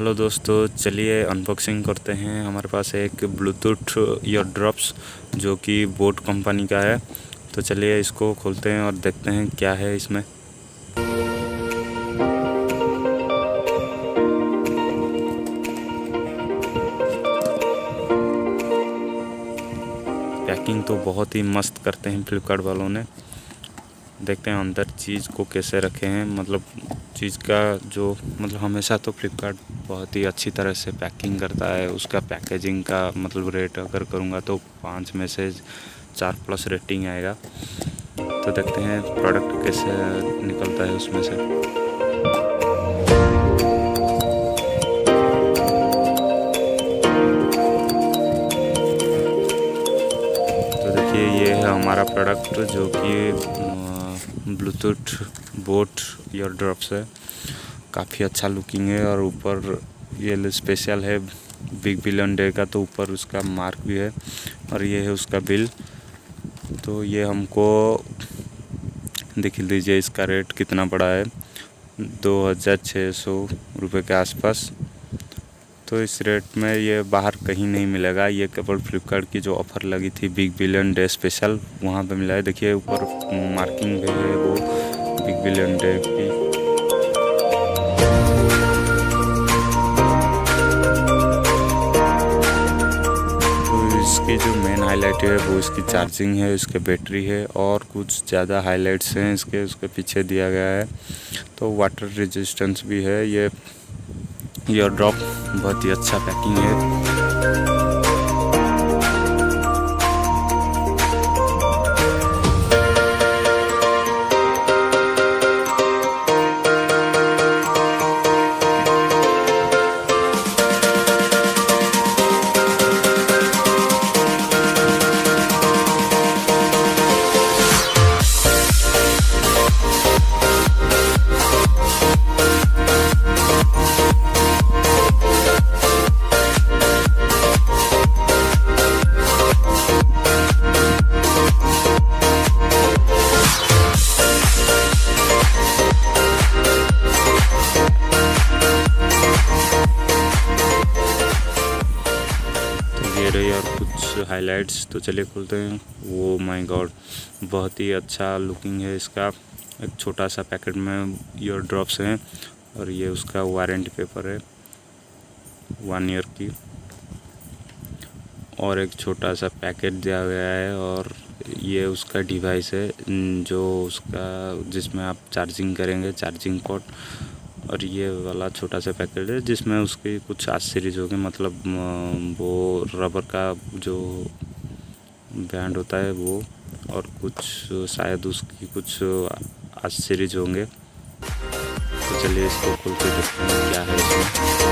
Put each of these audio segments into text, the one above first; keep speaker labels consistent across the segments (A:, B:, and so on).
A: Hello दोस्तों, चलिए unboxing करते हैं। हमारे पास एक ब्लूटूथ ईयरड्रॉप्स जो कि बोट कंपनी का है। तो चलिए इसको खोलते हैं और देखते हैं क्या है इसमें। पैकिंग तो बहुत ही मस्त करते हैं फ्लिपकार्ट वालों ने। देखते हैं अंदर चीज़ को कैसे रखे हैं। मतलब चीज़ का जो हमेशा तो फ्लिपकार्ट बहुत ही अच्छी तरह से पैकिंग करता है। उसका पैकेजिंग का रेट अगर करूँगा तो 5 में से 4+ रेटिंग आएगा। तो देखते हैं प्रोडक्ट कैसे निकलता है उसमें से। तो देखिए ये है हमारा प्रोडक्ट जो कि ब्लूटूथ बोट ईयरड्रॉप्स है। काफ़ी अच्छा लुकिंग है और ऊपर ये स्पेशल है बिग बिलियन डे का, तो ऊपर उसका मार्क भी है और ये है उसका बिल। तो ये हमको देख लीजिए, इसका रेट कितना पड़ा है, 2600 रुपये के आसपास। तो इस रेट में ये बाहर कहीं नहीं मिलेगा। ये केवल फ्लिपकार्ट की जो ऑफ़र लगी थी बिग बिलियन डे स्पेशल, वहाँ पे मिला है। देखिए ऊपर मार्किंग भी है वो बिग बिलियन डे की। तो इसकी जो मेन हाईलाइट है वो इसकी चार्जिंग है, इसके बैटरी है और कुछ ज़्यादा हाईलाइट्स हैं उसके पीछे दिया गया है। तो वाटर रेजिस्टेंस भी है। ये ईयरड्रॉप बहुत ही अच्छा पैकिंग है। ये रही और कुछ हाइलाइट्स। तो चलिए खोलते हैं। वो माय गॉड, बहुत ही अच्छा लुकिंग है इसका। एक छोटा सा पैकेट में ईयर ड्रॉप्स हैं और ये उसका वारंटी पेपर है 1 ईयर की। और एक छोटा सा पैकेट दिया गया है और ये उसका डिवाइस है जो उसका जिसमें आप चार्जिंग करेंगे, चार्जिंग पोर्ट। और ये वाला छोटा सा पैकेट है जिसमें उसकी कुछ एक्सेसरीज होंगे, वो रबर का जो बैंड होता है वो, और कुछ शायद उसकी कुछ एक्सेसरीज होंगे। तो चलिए इसको खोल के देखते हैं क्या है इसमें।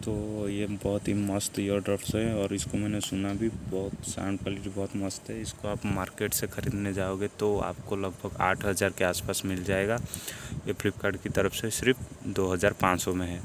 A: तो ये बहुत ही मस्त ईयर ड्रॉप्स है और इसको मैंने सुना भी, बहुत साउंड क्वालिटी बहुत मस्त है। इसको आप मार्केट से ख़रीदने जाओगे तो आपको लगभग 8,000 के आसपास मिल जाएगा। ये फ्लिपकार्ट की तरफ से सिर्फ 2,500 में है।